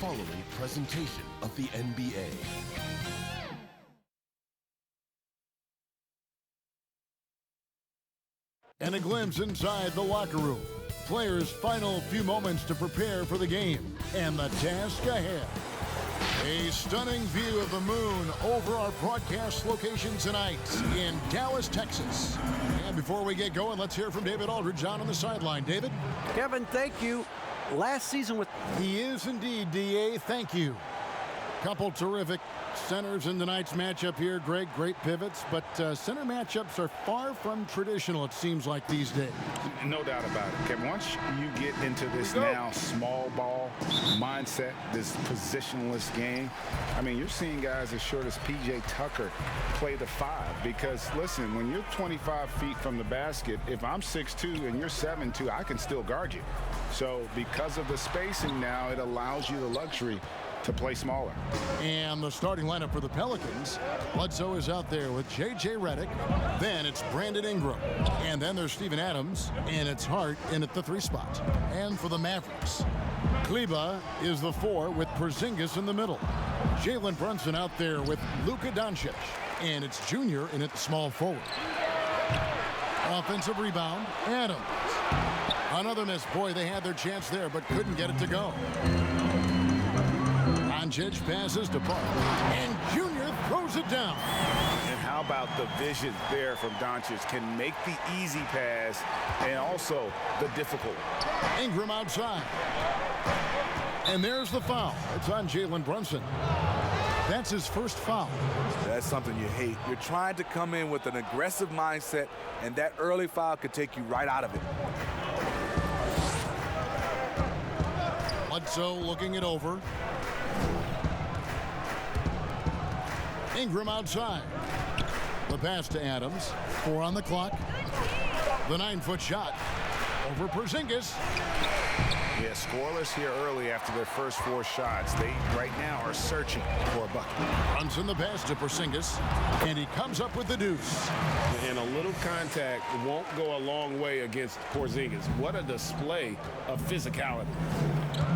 following presentation of the NBA. And a glimpse inside the locker room. Players' final few moments to prepare for the game and the task ahead. A stunning view of the moon over our broadcast location tonight in Dallas, Texas. And before we get going, let's hear from David Aldridge on the sideline. David? Kevin, thank you. Last season with... He is indeed, D.A. Thank you. Couple terrific centers in tonight's matchup here, Greg. Great pivots, but center matchups are far from traditional, it seems like, these days. No doubt about it, Kevin. Once you get into this now small ball mindset, this positionless game, I mean, you're seeing guys as short as P.J. Tucker play the 5 because, listen, when you're 25 feet from the basket, if I'm 6'2" and you're 7'2", I can still guard you. So because of the spacing now, it allows you the luxury to play smaller. And the starting lineup for the Pelicans, Bledsoe is out there with J.J. Redick. Then it's Brandon Ingram. And then there's Steven Adams, and it's Hart in at the 3 spot. And for the Mavericks, Kleba is the 4 with Porzingis in the middle. Jalen Brunson out there with Luka Doncic. And it's Junior in at the small forward. Offensive rebound, Adams. Another miss. Boy, they had their chance there, but couldn't get it to go. Doncic passes to Park, and Junior throws it down. And how about the vision there from Doncic? Can make the easy pass and also the difficult. Ingram outside. And there's the foul. It's on Jalen Brunson. That's his first foul. That's something you hate. You're trying to come in with an aggressive mindset, and that early foul could take you right out of it. Bledsoe looking it over. Ingram outside. The pass to Adams. 4 on the clock. The 9-foot shot over Porzingis. Yeah, scoreless here early after their first 4 shots. They right now are searching for a bucket. Brunson the pass to Porzingis, and he comes up with the deuce. And a little contact won't go a long way against Porzingis. What a display of physicality.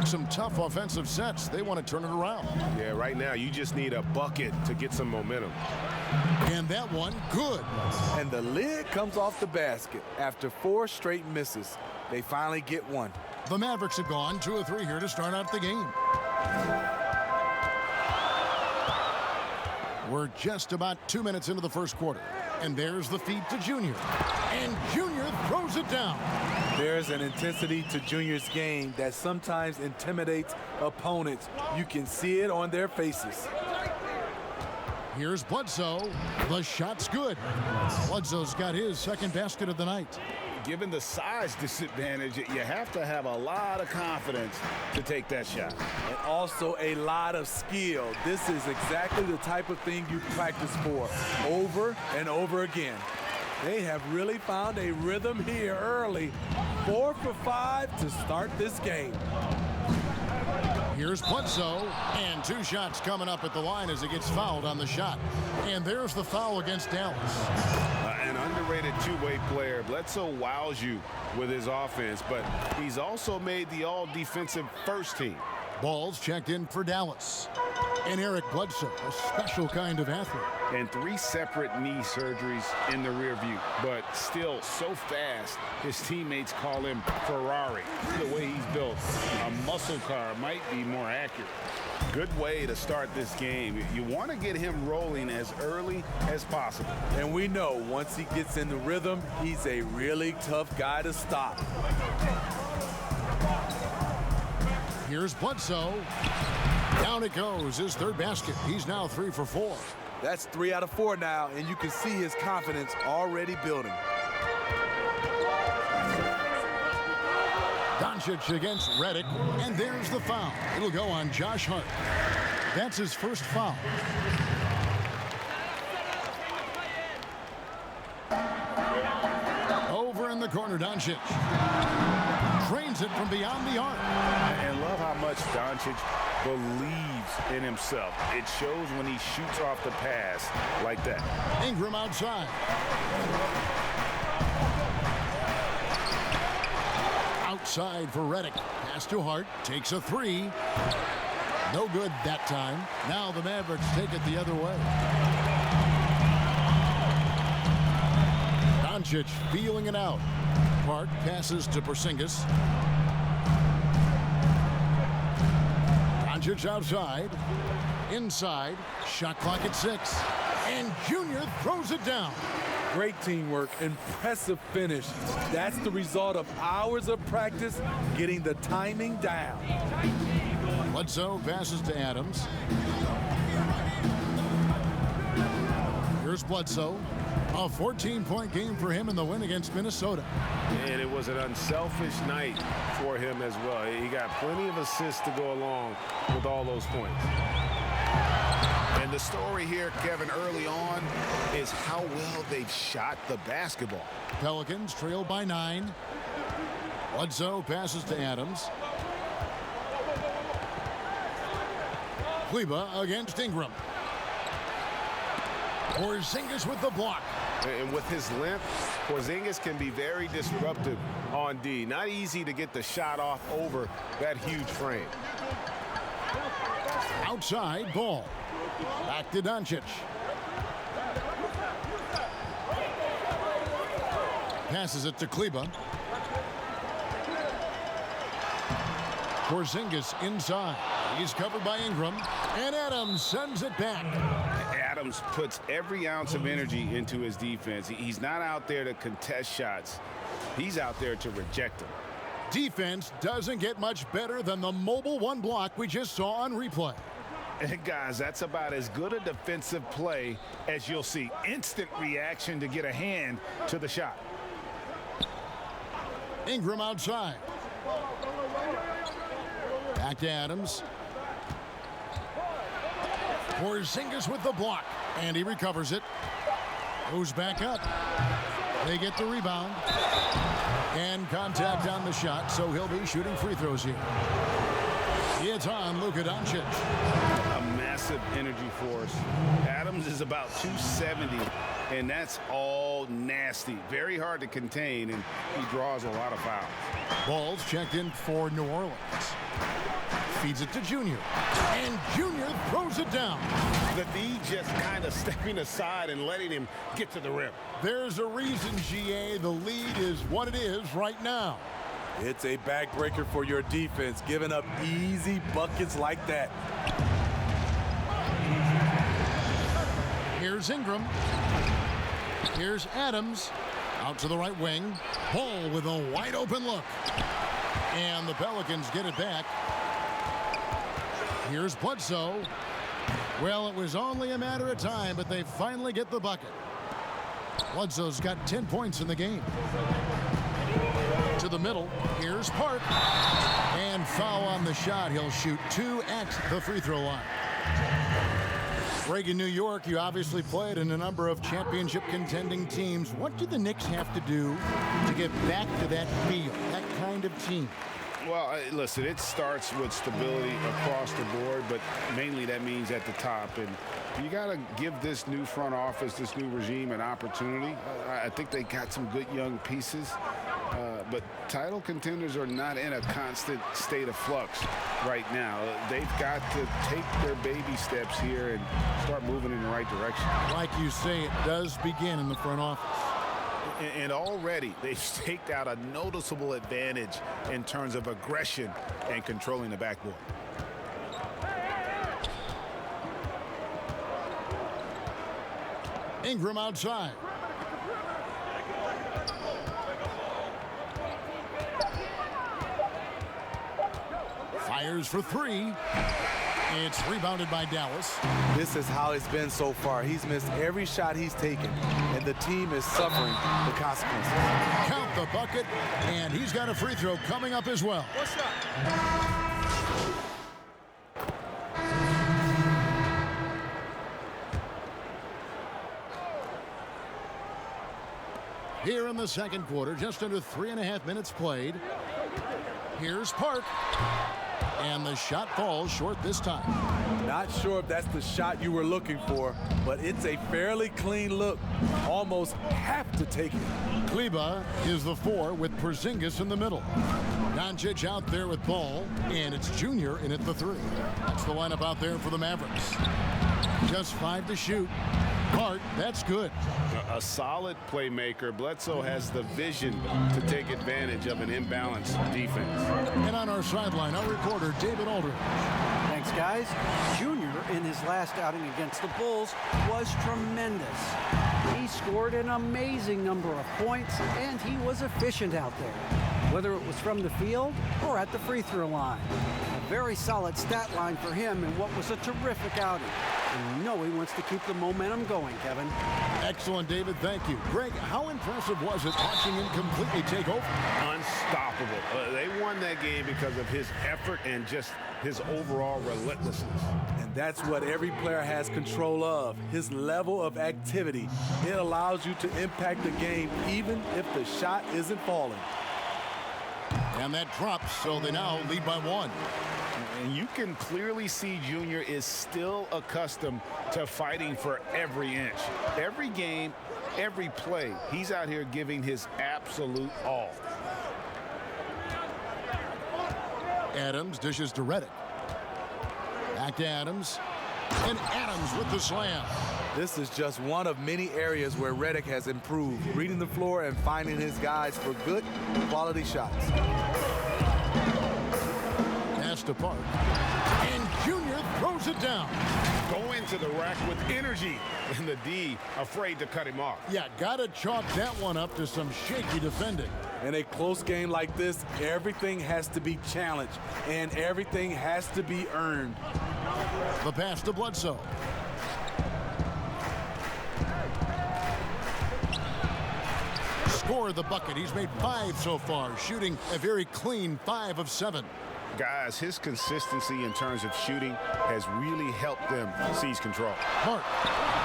Some tough offensive sets. They want to turn it around. Yeah, right now you just need a bucket to get some momentum. And that one, good. And the lid comes off the basket after 4 straight misses. They finally get one. The Mavericks have gone 2 of 3 here to start out the game. We're just about 2 minutes into the first quarter. And there's the feed to Junior. And Junior throws it down. There's an intensity to Junior's game that sometimes intimidates opponents. You can see it on their faces. Here's Bledsoe. The shot's good. Bledsoe's got his second basket of the night. Given the size disadvantage, you have to have a lot of confidence to take that shot. And also a lot of skill. This is exactly the type of thing you practice for over and over again. They have really found a rhythm here early. 4 for 5 to start this game. Here's Bledsoe, and 2 shots coming up at the line as he gets fouled on the shot. And there's the foul against Dallas. An underrated two-way player. Bledsoe wows you with his offense, but he's also made the all-defensive first team. Ball's checked in for Dallas. And Eric Bledsoe, a special kind of athlete. And 3 separate knee surgeries in the rear view, but still so fast, his teammates call him Ferrari. The way he's built, a muscle car might be more accurate. Good way to start this game. You want to get him rolling as early as possible. And we know once he gets in the rhythm, he's a really tough guy to stop. Here's Bledsoe. Down it goes, his 3rd basket. He's now 3 for 4. That's 3 out of 4 now, and you can see his confidence already building. Doncic against Redick, and there's the foul. It'll go on Josh Hart. That's his first foul. Over in the corner, Doncic. Trains it from beyond the arc. And love how much Doncic believes in himself. It shows when he shoots off the pass like that. Ingram outside. Outside for Redick. Pass to Hart. Takes a 3. No good that time. Now the Mavericks take it the other way. Doncic feeling it out. Park passes to Porzingis. Doncic outside. Inside. Shot clock at 6. And Junior throws it down. Great teamwork, impressive finish. That's the result of hours of practice getting the timing down. Bledsoe passes to Adams. Here's Bledsoe. A 14-point game for him in the win against Minnesota. And it was an unselfish night for him as well. He got plenty of assists to go along with all those points. And the story here, Kevin, early on is how well they've shot the basketball. Pelicans trail by 9. Bledsoe passes to Adams. Kleber against Ingram. Porzingis with the block. And with his length, Porzingis can be very disruptive on D. Not easy to get the shot off over that huge frame. Outside ball. Back to Doncic. Passes it to Kleber. Porzingis inside. He's covered by Ingram. And Adams sends it back. Adams puts every ounce of energy into his defense. He's not out there to contest shots. He's out there to reject them. Defense doesn't get much better than the mobile one block we just saw on replay. And guys, that's about as good a defensive play as you'll see. Instant reaction to get a hand to the shot. Ingram outside. Back to Adams. Porzingis with the block. And he recovers it. Goes back up. They get the rebound. And contact on the shot, so he'll be shooting free throws here. It's on Luka Doncic. A massive energy force. Adams is about 270, and that's all nasty. Very hard to contain, and he draws a lot of fouls. Ball's checked in for New Orleans. Feeds it to Junior. And Junior throws it down. The D just kind of stepping aside and letting him get to the rim. There's a reason, GA, the lead is what it is right now. It's a backbreaker for your defense, giving up easy buckets like that. Here's Ingram. Here's Adams. Out to the right wing. Ball with a wide open look. And the Pelicans get it back. Here's Bledsoe. Well, it was only a matter of time, but they finally get the bucket. Bledsoe's got 10 points in the game. To the middle. Here's Park. And foul on the shot. He'll shoot 2 at the free throw line. Greg, in New York, you obviously played in a number of championship contending teams. What do the Knicks have to do to get back to that feel, that kind of team? Well, listen, it starts with stability across the board, but mainly that means at the top. And you got to give this new front office, this new regime, an opportunity. I think they got some good young pieces, but title contenders are not in a constant state of flux right now. They've got to take their baby steps here and start moving in the right direction. Like you say, it does begin in the front office. And already they've staked out a noticeable advantage in terms of aggression and controlling the backboard. Ingram outside. Fires for 3. It's rebounded by Dallas. This is how it's been so far. He's missed every shot he's taken, and the team is suffering the consequences. Count the bucket, and he's got a free throw coming up as well. Here in the second quarter, just under 3.5 minutes played. Here's Park. And the shot falls short this time. Not sure if that's the shot you were looking for, but it's a fairly clean look. Almost have to take it. Kleba is the 4 with Porzingis in the middle. Doncic out there with ball, and it's Junior in at the 3. That's the lineup out there for the Mavericks. Just 5 to shoot. Hart, that's good. A solid playmaker. Bledsoe has the vision to take advantage of an imbalanced defense. And on our sideline, our reporter, David Aldridge. Thanks, guys. Junior, in his last outing against the Bulls, was tremendous. He scored an amazing number of points, and he was efficient out there, whether it was from the field or at the free throw line. A very solid stat line for him in what was a terrific outing. And you know he wants to keep the momentum going, Kevin. Excellent, David. Thank you. Greg, how impressive was it watching him completely take over? Unstoppable. They won that game because of his effort and just his overall relentlessness. And that's what every player has control of, his level of activity. It allows you to impact the game even if the shot isn't falling. And that drops, so they now lead by 1. And you can clearly see Junior is still accustomed to fighting for every inch. Every game, every play, he's out here giving his absolute all. Adams dishes to Redick. Back to Adams. And Adams with the slam. This is just one of many areas where Redick has improved, reading the floor and finding his guys for good quality shots. Pass to Park. And Junior throws it down. Go into the rack with energy. And the D afraid to cut him off. Yeah, gotta chalk that one up to some shaky defending. In a close game like this, everything has to be challenged and everything has to be earned. The pass to Bledsoe. Score the bucket. He's made 5 so far, shooting a very clean 5 of 7. Guys, his consistency in terms of shooting has really helped them seize control. Hart,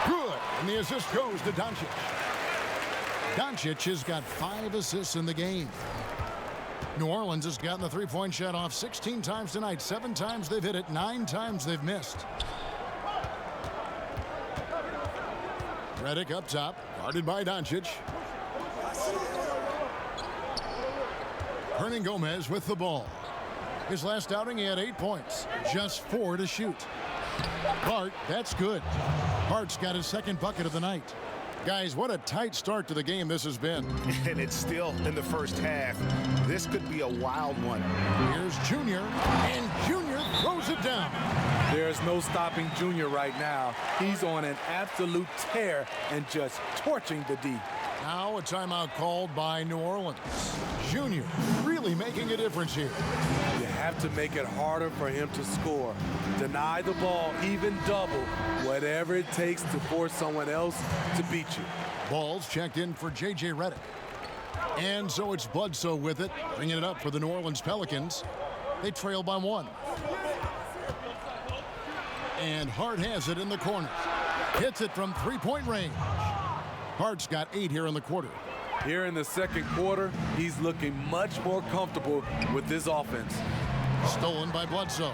good, and the assist goes to Doncic. Doncic has got 5 assists in the game. New Orleans has gotten the three-point shot off 16 times tonight. 7 times they've hit it, 9 times they've missed. Redick up top, guarded by Doncic. Hernan Gomez with the ball. His last outing, he had 8 points, just 4 to shoot. Hart, that's good. Hart's got his 2nd bucket of the night. Guys, what a tight start to the game this has been. And it's still in the first half. This could be a wild one. Here's Junior, and Junior throws it down. There's no stopping Junior right now. He's on an absolute tear and just torching the D. Now a timeout called by New Orleans. Junior really making a difference here. You have to make it harder for him to score. Deny the ball, even double, whatever it takes to force someone else to beat you. Ball's checked in for J.J. Redick. And so it's Bledsoe with it, bringing it up for the New Orleans Pelicans. They trail by 1. And Hart has it in the corner. Hits it from 3-point range. Hart's got 8 here in the quarter. Here in the second quarter, he's looking much more comfortable with this offense. Stolen by Bledsoe.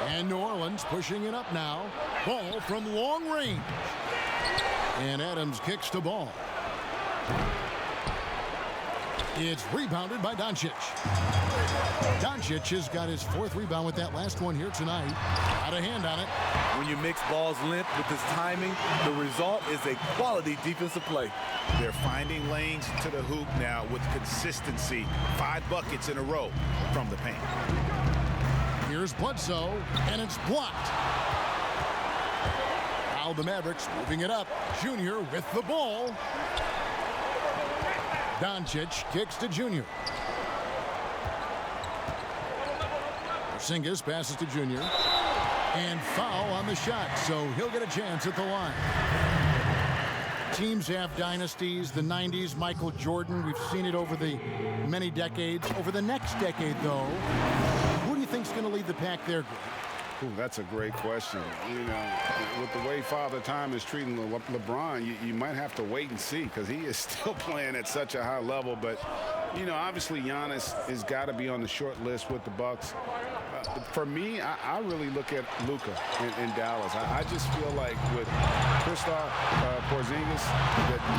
And New Orleans pushing it up now. Ball from long range. And Adams kicks the ball. It's rebounded by Doncic. Doncic has got his 4th rebound with that last one here tonight. Got a hand on it. When you mix ball's length with his timing, the result is a quality defensive play. They're finding lanes to the hoop now with consistency. 5 buckets in a row from the paint. Here's Bledsoe, and it's blocked. Now the Mavericks moving it up. Junior with the ball. Doncic kicks to Junior. Porzingis passes to Junior. And foul on the shot, so he'll get a chance at the line. Teams have dynasties. The 90s, Michael Jordan. We've seen it over the many decades. Over the next decade, though, who do you think's going to lead the pack there, Greg? Ooh, that's a great question. You know, with the way Father Time is treating LeBron, you might have to wait and see because he is still playing at such a high level. But You know, obviously Giannis has got to be on the short list with the Bucks. For me, I really look at Luka in Dallas. I just feel like with Kristaps Porzingis,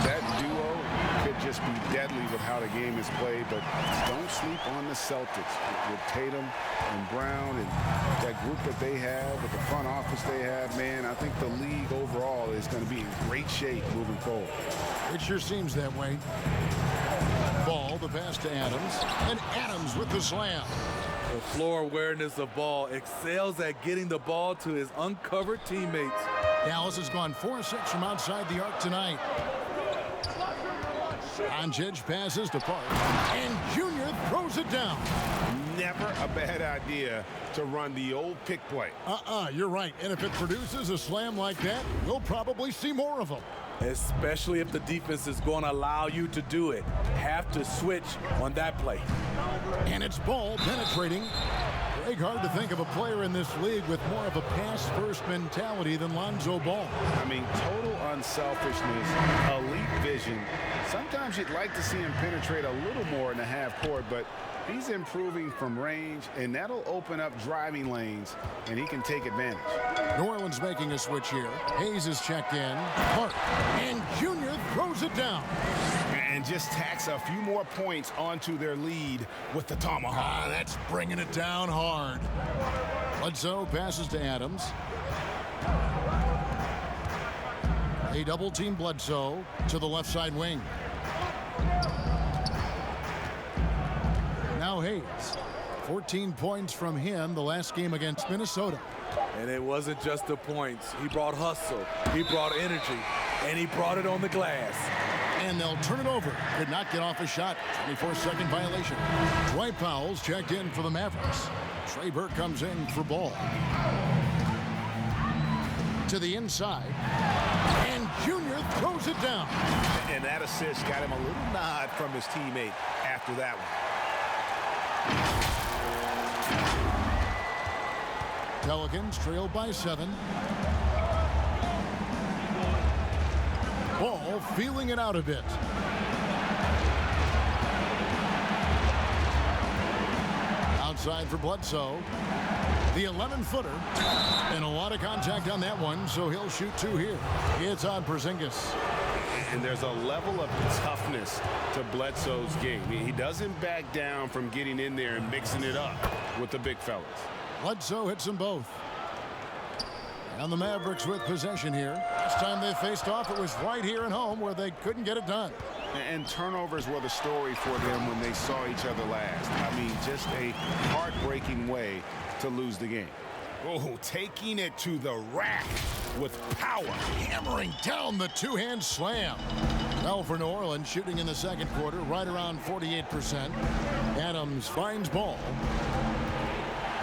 that duo could just be deadly with how the game is played. But don't sleep on the Celtics with Tatum and Brown and that group that they have, with the front office they have. Man, I think the league overall is going to be in great shape moving forward. It sure seems that way. Ball, the pass to Adams, and Adams with the slam. The floor awareness of Ball excels at getting the ball to his uncovered teammates. Dallas has gone 4-6 from outside the arc tonight. Doncic passes to Park, and Junior throws it down. Never a bad idea to run the old pick play. You're right. And if it produces a slam like that, we'll probably see more of them. Especially if the defense is going to allow you to do it. Have to switch on that play. And it's Ball penetrating. Greg, hard to think of a player in this league with more of a pass-first mentality than Lonzo Ball. I mean, total unselfishness, elite vision. Sometimes you'd like to see him penetrate a little more in the half court, but he's improving from range, and that'll open up driving lanes, and he can take advantage. New Orleans making a switch here. Hayes is checked in. Hart, and Junior throws it down. And just tacks a few more points onto their lead with the tomahawk. That's bringing it down hard. Bledsoe passes to Adams. They double-team Bledsoe to the left side wing. Now Hayes. 14 points from him the last game against Minnesota. And it wasn't just the points. He brought hustle, he brought energy, and he brought it on the glass. And they'll turn it over. Could not get off a shot. 24-second violation. Dwight Powell's checked in for the Mavericks. Trey Burke comes in for Ball. To the inside. And Junior throws it down. And that assist got him a little nod from his teammate after that one. Pelicans trail by 7. Ball feeling it out a bit. Outside for Bledsoe. The 11-footer. And a lot of contact on that one, so he'll shoot 2 here. It's on Porzingis. And there's a level of toughness to Bledsoe's game. He doesn't back down from getting in there and mixing it up with the big fellas. Bledsoe hits them both. And the Mavericks with possession here. Last time they faced off, it was right here at home where they couldn't get it done. And turnovers were the story for them when they saw each other last. I mean, just a heartbreaking way to lose the game. Oh, taking it to the rack with power. Hammering down the two-hand slam. Well, for New Orleans, shooting in the second quarter, right around 48%. Adams finds Ball.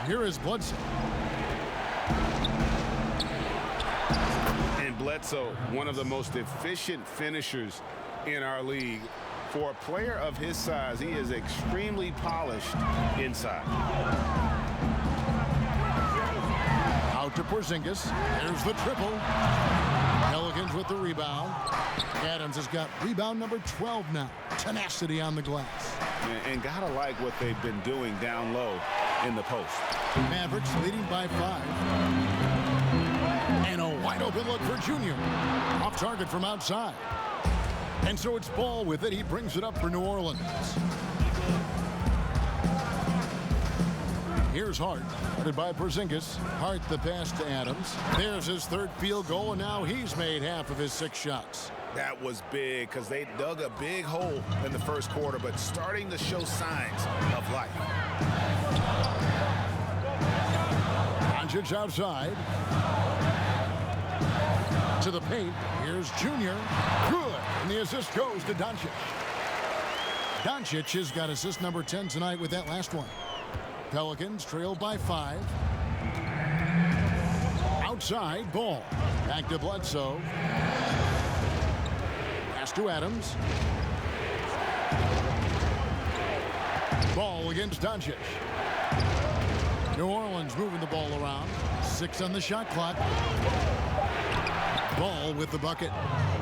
Here is Bledsoe. And Bledsoe, one of the most efficient finishers in our league. For a player of his size, he is extremely polished inside. Out to Porzingis. There's the triple. Pelicans with the rebound. Adams has got rebound number 12 now. Tenacity on the glass. And gotta like what they've been doing down low in the post. Mavericks leading by 5. And a wide open look for Junior. Off target from outside. And so it's Ball with it. He brings it up for New Orleans. Here's Hart, headed by Porzingis. Hart the pass to Adams. There's his third field goal, and now he's made half of his 6 shots. That was big because they dug a big hole in the first quarter, but starting to show signs of life. Doncic outside. To the paint. Here's Junior. Good. And the assist goes to Doncic. Doncic has got assist number 10 tonight with that last one. Pelicans trail by 5. Outside, Ball. Back to Bledsoe. Pass to Adams. Ball against Doncic. New Orleans moving the ball around. 6 on the shot clock. Ball with the bucket.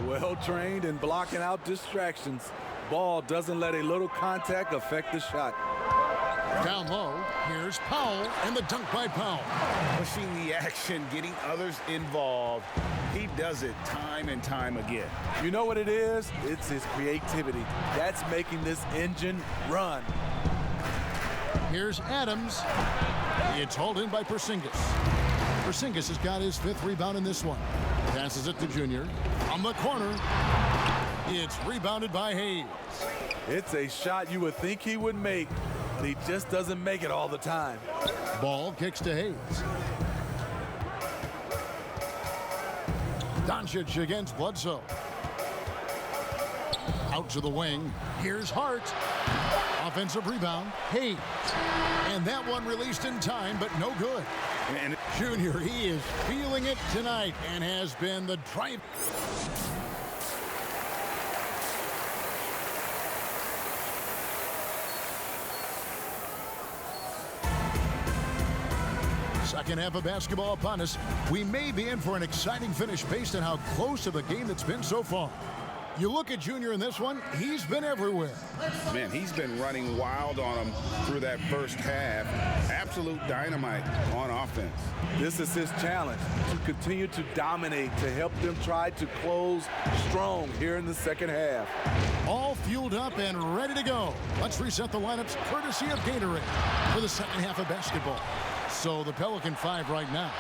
Well trained and blocking out distractions. ball doesn't let a little contact affect the shot. Down low, here's Powell, and the dunk by Powell. Pushing the action, getting others involved. He does it time and time again. You know what it is? It's his creativity. That's making this engine run. Here's Adams. It's hauled in by Porzingis. Porzingis has got his 5th rebound in this one. Passes it to Junior. On the corner, it's rebounded by Hayes. It's a shot you would think he would make, but he just doesn't make it all the time. Ball kicks to Hayes. Doncic against Bledsoe. Out to the wing. Here's Hart. Offensive rebound. Hayes. And that one released in time, but no good. And Junior, he is feeling it tonight and has been the drive. Second half of basketball upon us. We may be in for an exciting finish based on how close to the game that's been so far. You look at Junior in this one, he's been everywhere. man, he's been running wild on them through that first half. Absolute dynamite on offense. This is his challenge, to continue to dominate, to help them try to close strong here in the second half. All fueled up and ready to go. Let's reset the lineups courtesy of Gatorade for the second half of basketball. So the Pelican 5 right now.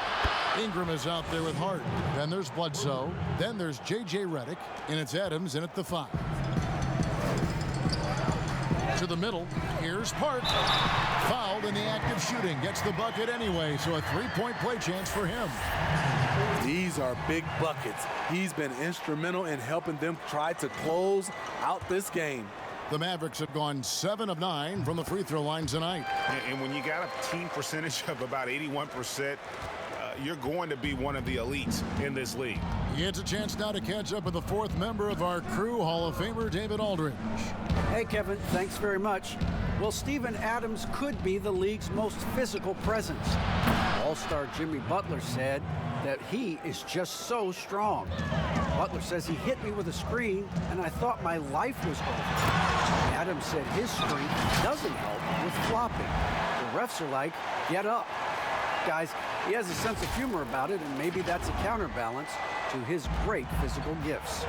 Ingram is out there with Hart. Then there's Bledsoe. Then there's J.J. Redick. And it's Adams in at the 5. To the middle. Here's Park. Fouled in the act of shooting. Gets the bucket anyway. So a 3-point play chance for him. These are big buckets. He's been instrumental in helping them try to close out this game. The Mavericks have gone 7 of 9 from the free throw line tonight. And when you got a team percentage of about 81%, you're going to be one of the elites in this league. He gets a chance now to catch up with the 4th member of our crew, Hall of Famer David Aldridge. Hey, Kevin, thanks very much. Well, Steven Adams could be the league's most physical presence. All-star Jimmy Butler said that he is just so strong. Butler says he hit me with a screen, and I thought my life was over. Adams said his strength doesn't help with flopping. The refs are like, get up. Guys, he has a sense of humor about it, and maybe that's a counterbalance to his great physical gifts.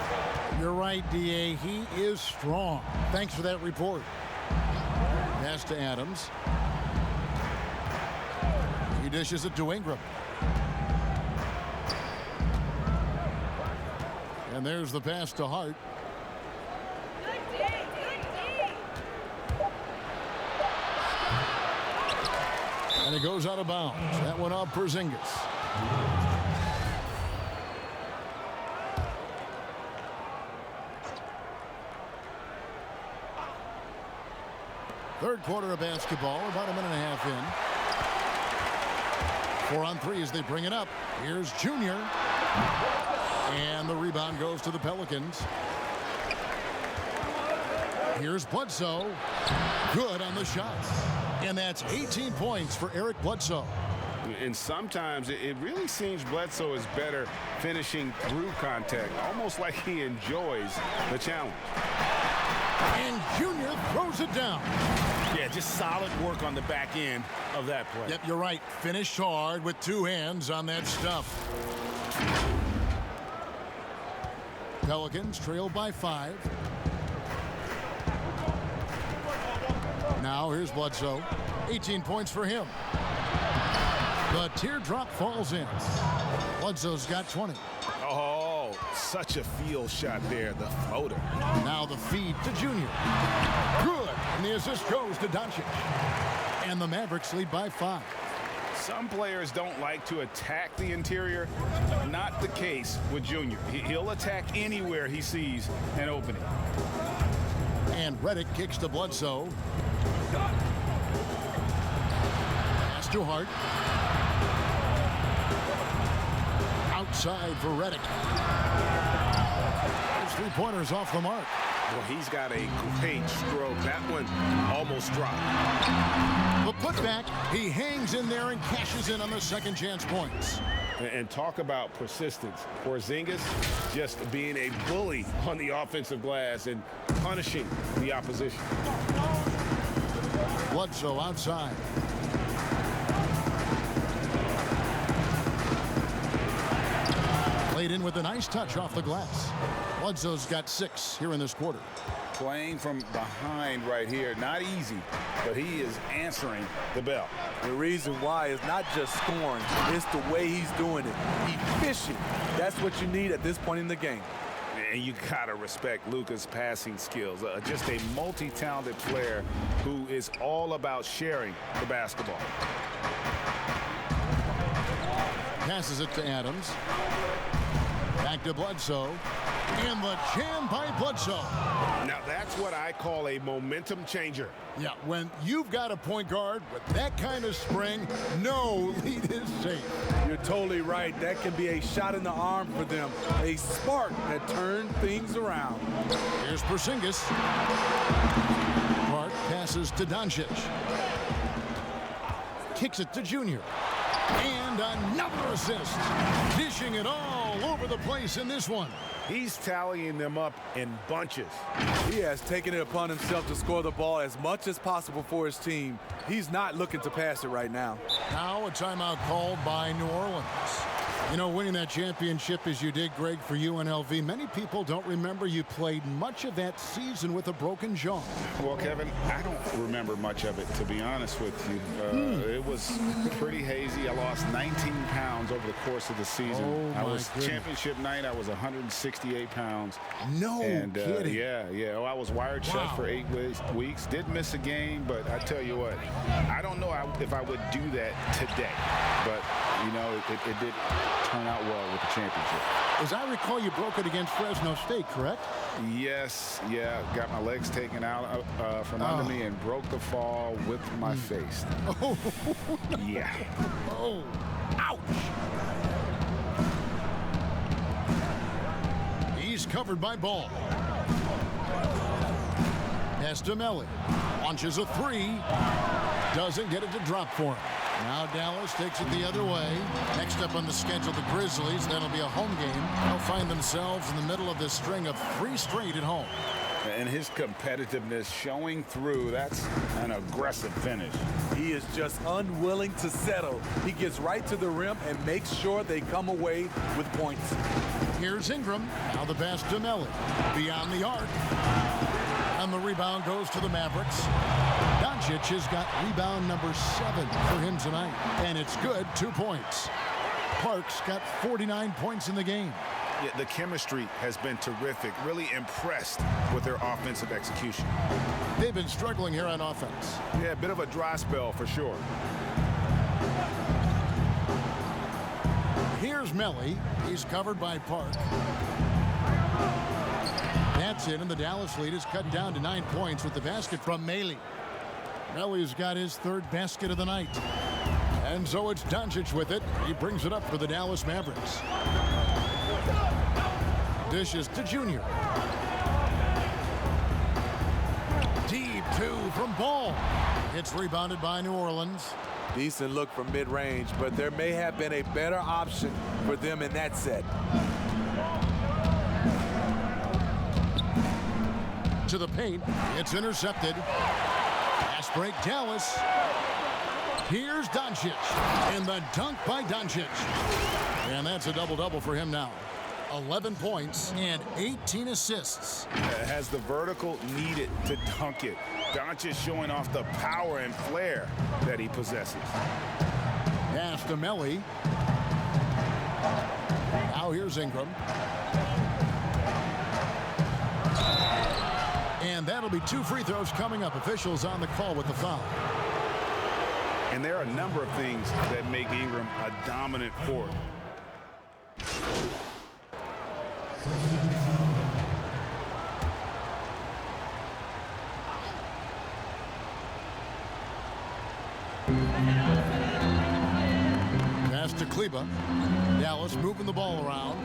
You're right, D.A. He is strong. Thanks for that report. Pass to Adams. He dishes it to Ingram. And there's the pass to Hart. And it goes out of bounds. That went off Porzingis. Third quarter of basketball, about a minute and a half in. 4 on 3 as they bring it up. Here's Junior. And the rebound goes to the Pelicans. Here's Bledsoe. Good on the shot. And that's 18 points for Eric Bledsoe. And sometimes it really seems Bledsoe is better finishing through contact, almost like he enjoys the challenge. And Junior throws it down. Yeah, just solid work on the back end of that play. Yep, you're right. Finished hard with 2 hands on that stuff. Pelicans trail by 5. Now here's Bledsoe. 18 points for him. The teardrop falls in. Bledsoe's got 20. Oh, such a field shot there, the floater. Now the feed to Junior. Good. And the assist goes to Doncic. And the Mavericks lead by 5. Some players don't like to attack the interior. Not the case with Junior. He'll attack anywhere he sees an opening. And Redick kicks to Bledsoe. Pass to Hart. Outside for Redick. His 3-pointers off the mark. Well, he's got a great stroke. That one almost dropped. The putback, he hangs in there and cashes in on the second chance points. And talk about persistence. Porzingis just being a bully on the offensive glass and punishing the opposition. Bledsoe outside. Played in with a nice touch off the glass. Bledsoe's got 6 here in this quarter. Playing from behind right here, not easy, but he is answering the bell. The reason why is not just scoring, it's the way he's doing it. Efficient. That's what you need at this point in the game. And you gotta respect Luka's passing skills. Just a multi-talented player who is all about sharing the basketball. Passes it to Adams. Back to Bledsoe. And the jam by Bledsoe. Now that's what I call a momentum changer. Yeah, when you've got a point guard with that kind of spring, no lead is safe. You're totally right. That can be a shot in the arm for them. A spark that turned things around. Here's Porzingis. Park passes to Doncic. Kicks it to Junior. And another assist. Dishing it all over the place in this one. He's tallying them up in bunches. He has taken it upon himself to score the ball as much as possible for his team. He's not looking to pass it right now. Now a timeout called by New Orleans. You know, winning that championship as you did, Greg, for UNLV, many people don't remember you played much of that season with a broken jaw. Well, Kevin, I don't remember much of it, to be honest with you. It was pretty hazy. I lost 19 pounds over the course of the season. Oh, I was goodness. championship night. I was 168 pounds. No kidding. Yeah. Oh, I was wired shut for 8 weeks. Did miss a game, but I tell you what, I don't know if I would do that today. But, you know, it did turn out well with the championship. As I recall, you broke it against Fresno State, correct? Yes, yeah. Got my legs taken out from under me and broke the fall with my face. Oh, Yeah. oh, ouch. He's covered by Ball. Pass to Melly. Launches a 3. Doesn't get it to drop for him. Now Dallas takes it the other way. Next up on the schedule, the Grizzlies. That'll be a home game. They'll find themselves in the middle of this string of 3 straight at home. And his competitiveness showing through. That's an aggressive finish. He is just unwilling to settle. He gets right to the rim and makes sure they come away with points. Here's Ingram. Now the pass to Melly. Beyond the arc. And the rebound goes to the Mavericks. Doncic has got rebound number 7 for him tonight. And it's good, 2 points. Park's got 49 points in the game. Yeah, the chemistry has been terrific. Really impressed with their offensive execution. They've been struggling here on offense. Yeah, a bit of a dry spell for sure. Here's Melly. He's covered by Park. That's it, and the Dallas lead is cut down to 9 points with the basket from Melly. Melly's got his 3rd basket of the night. And so it's Doncic with it. He brings it up for the Dallas Mavericks. Dishes to Junior. Deep 2 from Ball. It's rebounded by New Orleans. Decent look from mid-range, but there may have been a better option for them in that set. To the paint. It's intercepted. Pass break Dallas. Here's Doncic. And the dunk by Doncic. And that's a double-double for him now. 11 points and 18 assists. Has the vertical needed to dunk it. Doncic showing off the power and flair that he possesses. Pass to Melly. Now here's Ingram. And that'll be 2 free throws coming up. Officials on the call with the foul. And there are a number of things that make Ingram a dominant forward. Pass to Kleba. Dallas moving the ball around.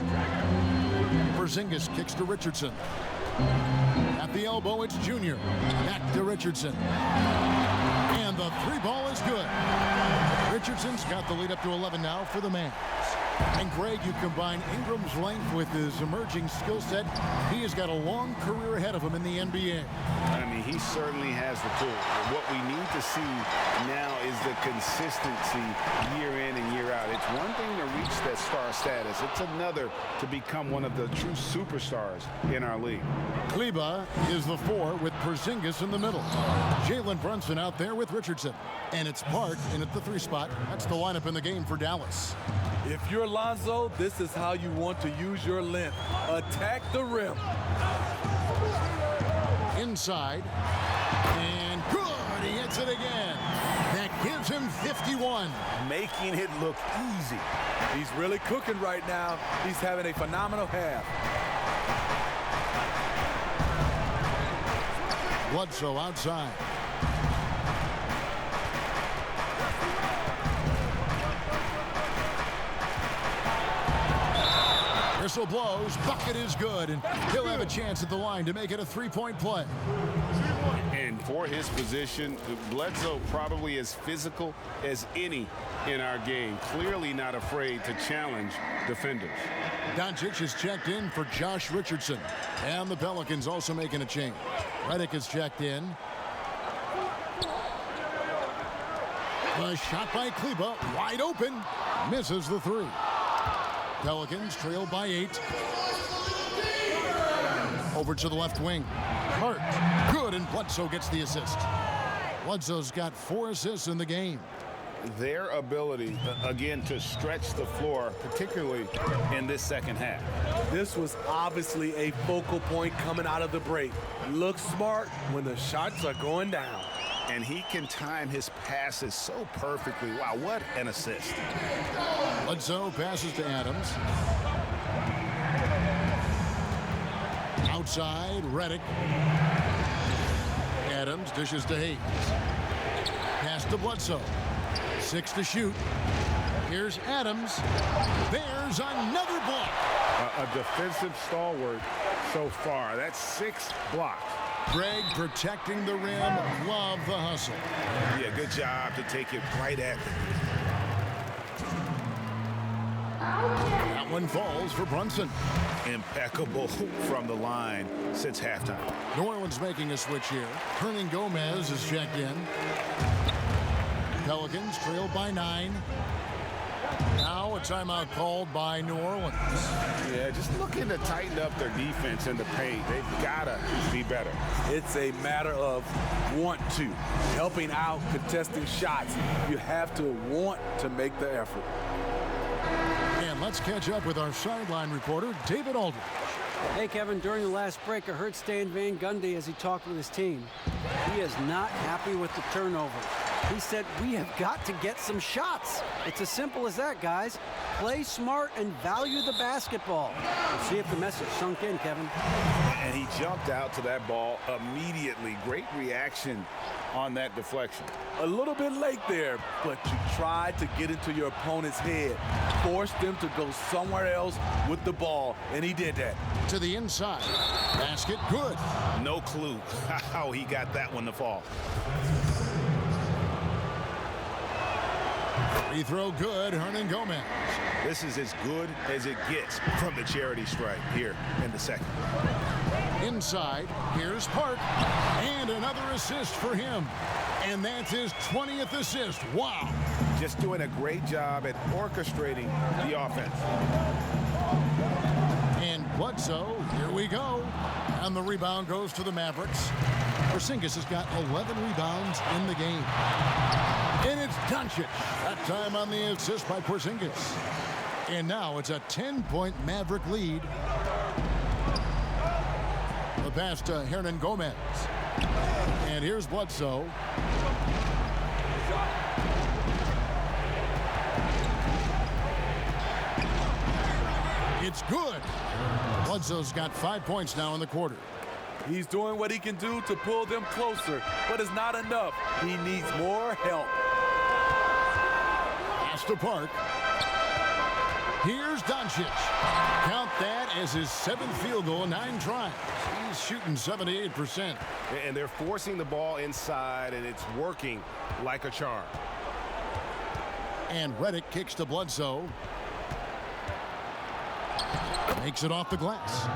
Porzingis kicks to Richardson. At the elbow, it's Junior. Back to Richardson. And the 3 ball is good. Richardson's got the lead up to 11 now for the Mavs. And Greg, you combine Ingram's length with his emerging skill set. He has got a long career ahead of him in the NBA. I mean, he certainly has the tools. What we need to see now is the consistency year in and year out. It's one thing to reach that star status. It's another to become one of the true superstars in our league. Kleba is the 4 with Porzingis in the middle. Jalen Brunson out there with Richardson. And it's Park in at the 3 spot. That's the lineup in the game for Dallas. If you're Lonzo, this is how you want to use your length. Attack the rim. Inside. And good. He hits it again. That gives him 51. Making it look easy. He's really cooking right now. He's having a phenomenal half. Bledsoe outside. Whistle blows, bucket is good, and he'll have a chance at the line to make it a 3-point play. And for his position, Bledsoe probably as physical as any in our game. Clearly not afraid to challenge defenders. Doncic is checked in for Josh Richardson. And the Pelicans also making a change. Redick is checked in. A shot by Kleba, wide open, misses the 3. Pelicans trail by 8. Over to the left wing. Hart, good, and Bledsoe gets the assist. Bledsoe's got 4 assists in the game. Their ability, again, to stretch the floor, particularly in this second half. This was obviously a focal point coming out of the break. Looks smart when the shots are going down. And he can time his passes so perfectly. Wow, what an assist. Bledsoe passes to Adams. Outside, Redick. Adams dishes to Hayes. Pass to Bledsoe. 6 to shoot. Here's Adams. There's another block. A defensive stalwart so far. That's 6 blocks. Greg protecting the rim. Love the hustle. Yeah, good job to take it right at them. That one falls for Brunson. Impeccable from the line since halftime. New Orleans making a switch here. Hernan Gomez is checked in. Pelicans trail by 9. Now a timeout called by New Orleans. Yeah, just looking to tighten up their defense in the paint. They've got to be better. It's a matter of want to. Helping out, contesting shots. You have to want to make the effort. And let's catch up with our sideline reporter, David Aldridge. Hey, Kevin, during the last break, I heard Stan Van Gundy as he talked with his team. He is not happy with the turnover. He said, we have got to get some shots. It's as simple as that, guys. Play smart and value the basketball. We'll see if the message sunk in, Kevin. And he jumped out to that ball immediately. Great reaction on that deflection. A little bit late there, but you tried to get into your opponent's head. Force them to go somewhere else with the ball, and he did that. To the inside. Basket good. No clue how he got that one to fall. Free throw good, Hernan Gomez. This is as good as it gets from the charity stripe here in the second. Inside, here's Park. And another assist for him. And that's his 20th assist. Wow. Just doing a great job at orchestrating the offense. And Bledsoe, here we go. And the rebound goes to the Mavericks. Porzingis has got 11 rebounds in the game. And it's Doncic. That time on the assist by Porzingis. And now it's a 10-point Maverick lead. The pass to Hernan Gomez. And here's Bledsoe. It's good. Bledsoe's got 5 points now in the quarter. He's doing what he can do to pull them closer, but it's not enough. He needs more help. Pass to Park. Here's Doncic. Count that as his 7th field goal in 9 tries. He's shooting 78%. And they're forcing the ball inside, and it's working like a charm. And Redick kicks to Bledsoe. Makes it off the glass.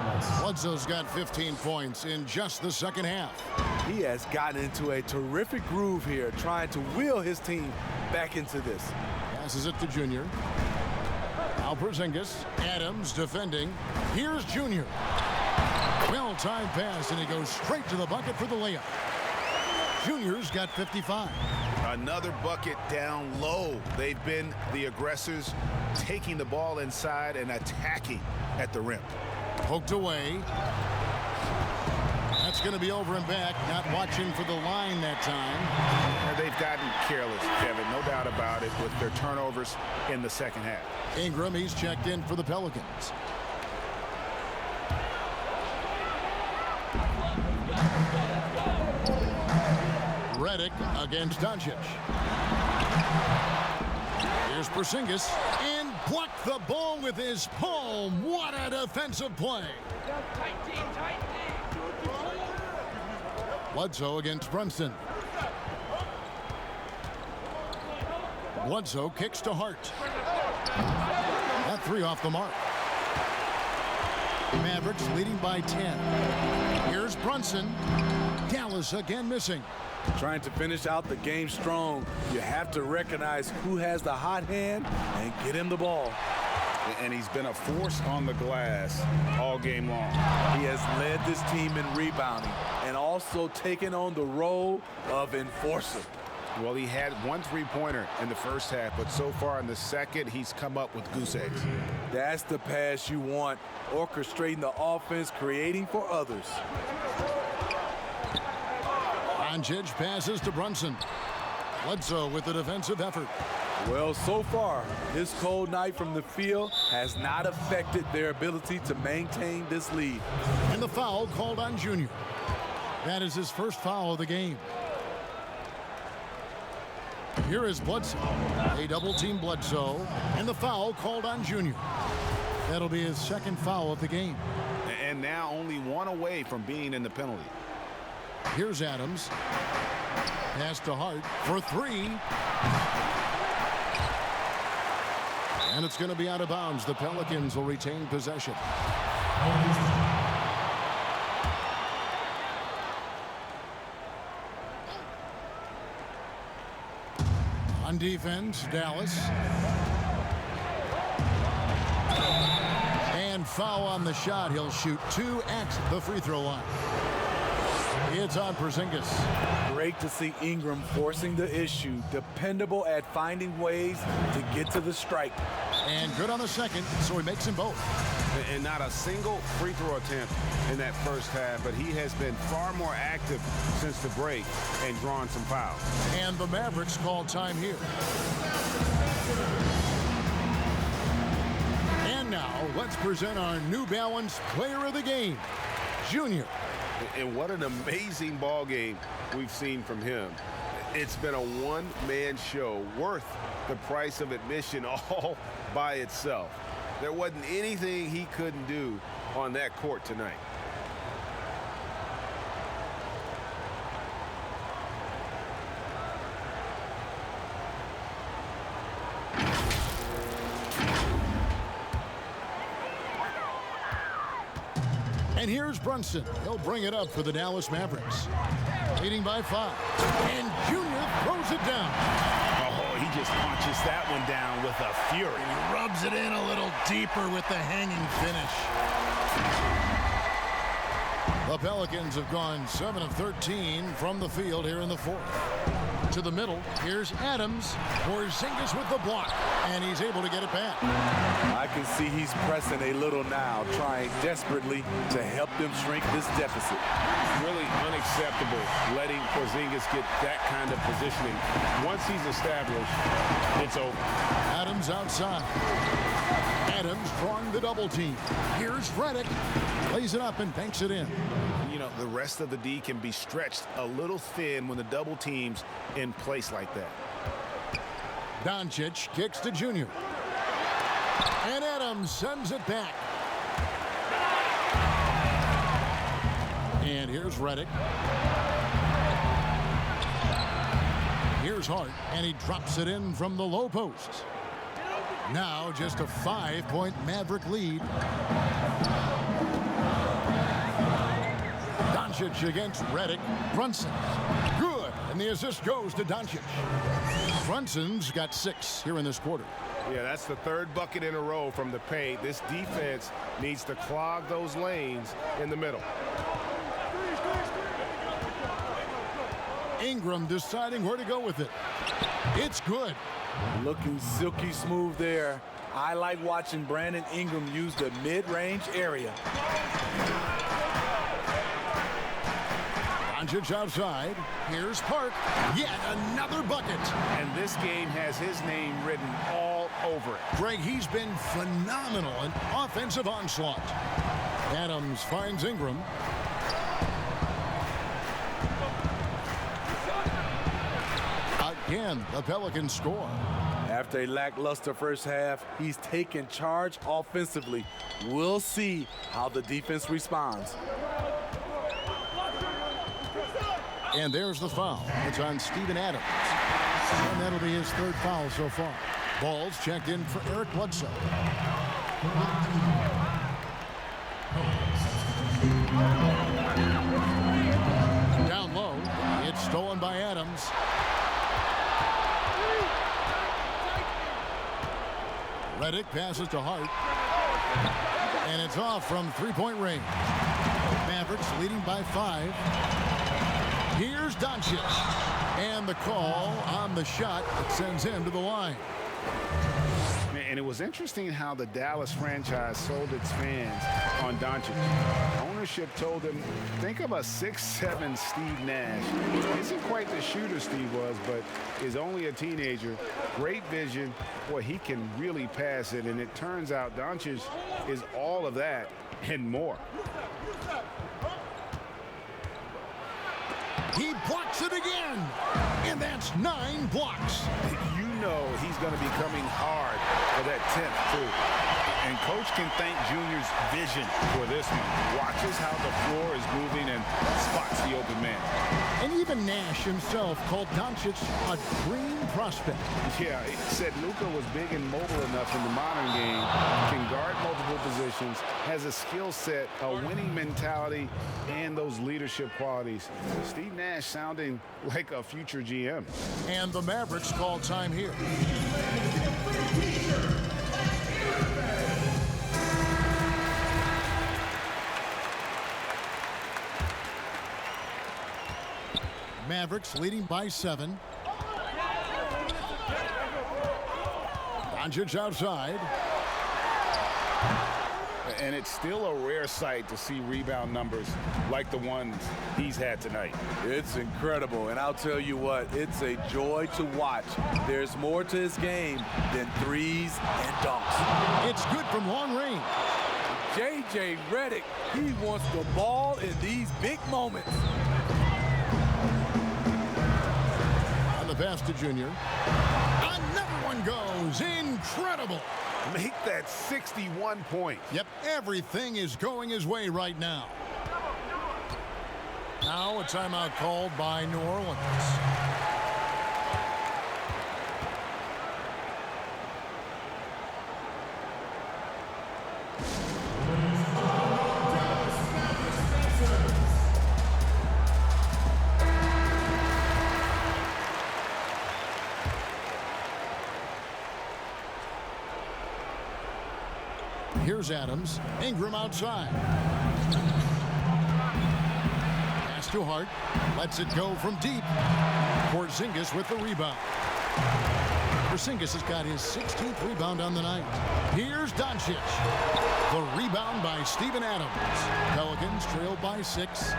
Bledsoe's got 15 points in just the second half. He has gotten into a terrific groove here, trying to wheel his team back into this. Passes it to Junior. Now Porzingis. Adams defending. Here's Junior. Well-timed pass, and he goes straight to the bucket for the layup. Junior's got 55. Another bucket down low. They've been the aggressors, taking the ball inside and attacking at the rim. Poked away. That's going to be over and back. Not watching for the line that time. They've gotten careless, Kevin, no doubt about it, with their turnovers in the second half. Ingram, he's checked in for the Pelicans. Redick against Doncic. Here's Porzingis, and blocked the ball with his palm. What a defensive play. Bledsoe against Brunson. Bledsoe kicks to Hart. That three off the mark. Mavericks leading by 10. Here's Brunson. Dallas again missing. Trying to finish out the game strong. You have to recognize who has the hot hand and get him the ball. And he's been a force on the glass all game long. He has led this team in rebounding and also taken on the role of enforcer. Well, he had one three-pointer in the first half, but so far in the second, he's come up with goose eggs. That's the pass you want, orchestrating the offense, creating for others. Doncic passes to Brunson. Bledsoe with the defensive effort. Well, so far, this cold night from the field has not affected their ability to maintain this lead. And the foul called on Junior. That is his first foul of the game. Here is Bledsoe. A double-team Bledsoe. And the foul called on Junior. That'll be his second foul of the game. And now only one away from being in the penalty. Here's Adams. Pass to Hart for three. And it's going to be out of bounds. The Pelicans will retain possession. On defense, Dallas. And foul on the shot. He'll shoot 2 at the free throw line. It's on Porzingis. Great to see Ingram forcing the issue, dependable at finding ways to get to the strike. And good on the second, so he makes them both. And not a single free throw attempt in that first half, but he has been far more active since the break and drawn some fouls. And the Mavericks call time here. And now, let's present our New Balance Player of the Game, Junior. And what an amazing ball game we've seen from him. It's been a one-man show worth the price of admission all by itself. There wasn't anything he couldn't do on that court tonight. And here's Brunson. He'll bring it up for the Dallas Mavericks. Leading by 5. And Junior throws it down. Oh, he just punches that one down with a fury. He rubs it in a little deeper with the hanging finish. The Pelicans have gone 7 of 13 from the field here in the fourth. To the middle, here's Adams. Porzingis with the block, and he's able to get it back. I can see he's pressing a little now, trying desperately to help them shrink this deficit. Really unacceptable letting Porzingis get that kind of positioning. Once he's established, it's over. Adams outside. Adams drawing the double team. Here's Redick. Lays it up and banks it in. You know, the rest of the D can be stretched a little thin when the double team's in place like that. Doncic kicks to Junior. And Adams sends it back. And here's Redick. Here's Hart, and he drops it in from the low post. Now just a 5-point Maverick lead. Doncic against Redick. Brunson. Good. And the assist goes to Doncic. Brunson's got 6 here in this quarter. Yeah, that's the 3rd bucket in a row from the paint. This defense needs to clog those lanes in the middle. Ingram deciding where to go with it. It's good. Looking silky smooth there. I like watching Brandon Ingram use the mid-range area. Doncic outside. Here's Park. Yet another bucket. And this game has his name written all over it. Greg, he's been phenomenal in offensive onslaught. Adams finds Ingram. Again, the Pelicans score. After a lackluster first half, he's taken charge offensively. We'll see how the defense responds. And there's the foul. It's on Steven Adams. And that'll be his 3rd foul so far. Ball's checked in for Eric Bledsoe. Down low. It's stolen by Adams. Redick passes to Hart. And it's off from 3-point range. Mavericks leading by 5. Here's Doncic. And the call on the shot that sends him to the line. And it was interesting how the Dallas franchise sold its fans on Doncic. Ownership told them, think of a 6'7" Steve Nash. Isn't quite the shooter Steve was, but is only a teenager. Great vision. Boy, he can really pass it. And it turns out Doncic is all of that and more. He blocks it again. And that's 9 blocks. You know he's going to be coming hard for that 10th, too. And Coach can thank Junior's vision for this one. Watches how the floor is moving and spots the open man. And even Nash himself called Doncic a dream prospect. Yeah, he said Luka was big and mobile enough in the modern game, can guard multiple positions, has a skill set, a winning mentality, and those leadership qualities. Steve Nash sounding like a future GM. And the Mavericks call time here. Mavericks leading by 7. Doncic outside. And it's still a rare sight to see rebound numbers like the ones he's had tonight. It's incredible, and I'll tell you what, it's a joy to watch. There's more to his game than threes and dunks. It's good from long range. J.J. Redick, he wants the ball in these big moments. On the pass to Junior. Another one goes. Incredible. Make that 61 points. Yep, everything is going his way right now. Now a timeout called by New Orleans. Here's Adams. Ingram outside. Pass to Hart. Lets it go from deep. Porzingis with the rebound. Porzingis has got his 16th rebound on the night. Here's Doncic. The rebound by Steven Adams. Pelicans trail by 6.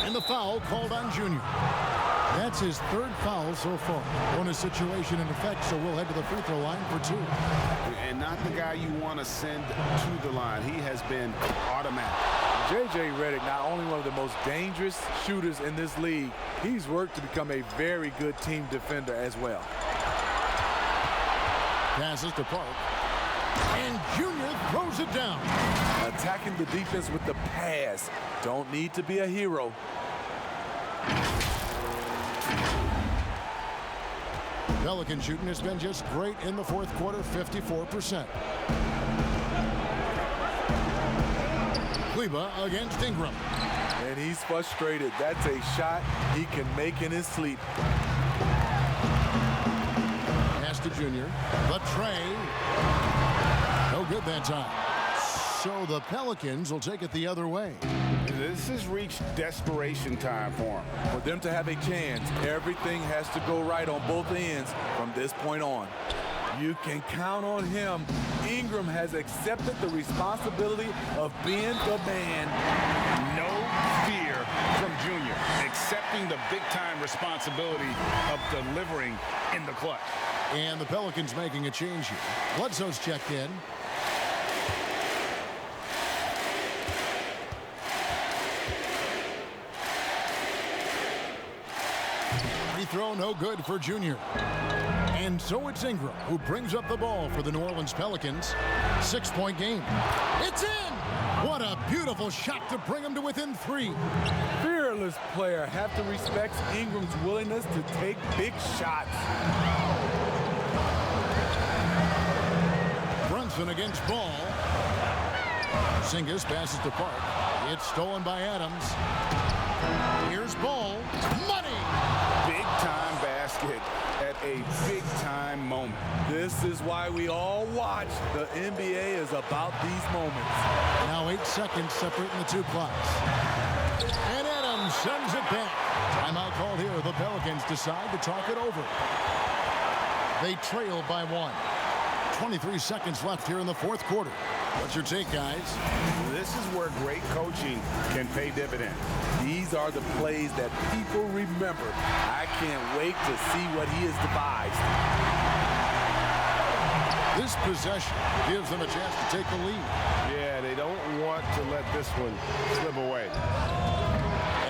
And the foul called on Junior. That's his 3rd foul so far. Bonus situation in effect, so we'll head to the free throw line for 2. And not the guy you want to send to the line. He has been automatic. J.J. Redick, not only one of the most dangerous shooters in this league, he's worked to become a very good team defender as well. Passes to Park. And Junior throws it down. Attacking the defense with the pass. Don't need to be a hero. Pelican shooting has been just great in the fourth quarter, 54%. Kleba against Ingram. And he's frustrated. That's a shot he can make in his sleep. Pass to Junior. The tray. No good that time. So the Pelicans will take it the other way. This has reached desperation time for them. For them to have a chance, everything has to go right on both ends from this point on. You can count on him. Ingram has accepted the responsibility of being the man. No fear from Junior, accepting the big-time responsibility of delivering in the clutch. And the Pelicans making a change here. Bledsoe's checked in. Free throw no good for Junior. And so it's Ingram who brings up the ball for the New Orleans Pelicans. 6-point game. It's in! What a beautiful shot to bring him to within 3. Fearless player. Have to respect Ingram's willingness to take big shots. Brunson against Ball. Singus passes to Park. It's stolen by Adams. Here's Ball. Money! Big-time basket at a big-time moment. This is why we all watch. The NBA is about these moments. Now 8 seconds separating the two clocks. And Adams sends it back. Timeout called here. The Pelicans decide to talk it over. They trail by 1. 23 seconds left here in the fourth quarter. What's your take, guys? This is where great coaching can pay dividends. These are the plays that people remember. I can't wait to see what he has devised. This possession gives them a chance to take the lead. Yeah, they don't want to let this one slip away.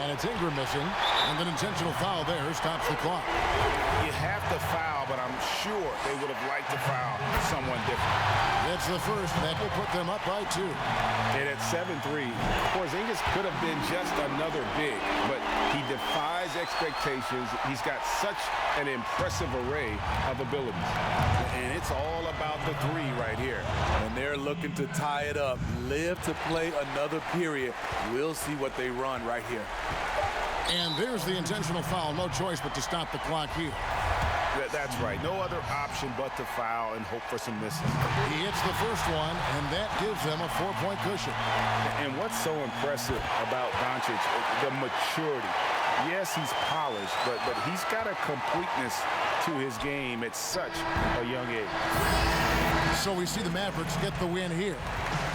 And it's Ingram missing, and an intentional foul there stops the clock. You have to foul, but I'm sure they would have liked to foul someone different. That's the first. That will put them up by 2. And at 7-3, Porzingis could have been just another big, but he defies expectations. He's got such an impressive array of abilities. And it's all about the 3 right here. And they're looking to tie it up. Live to play another period. We'll see what they run right here. And there's the intentional foul. No choice but to stop the clock here. That's right. No other option but to foul and hope for some misses. He hits the first one, and that gives them a 4-point cushion. And what's so impressive about Doncic, the maturity. Yes, he's polished, but he's got a completeness to his game at such a young age. So we see the Mavericks get the win here.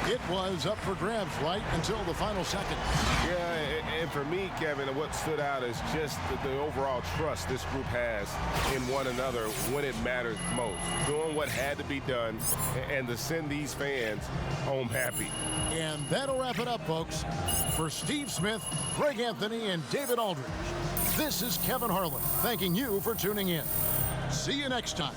It was up for grabs right until the final second. Yeah, and for me, Kevin, what stood out is just the overall trust this group has in one another when it matters most. Doing what had to be done and to send these fans home happy. And that'll wrap it up, folks. For Steve Smith, Greg Anthony, and David Aldridge, this is Kevin Harlan thanking you for tuning in. See you next time.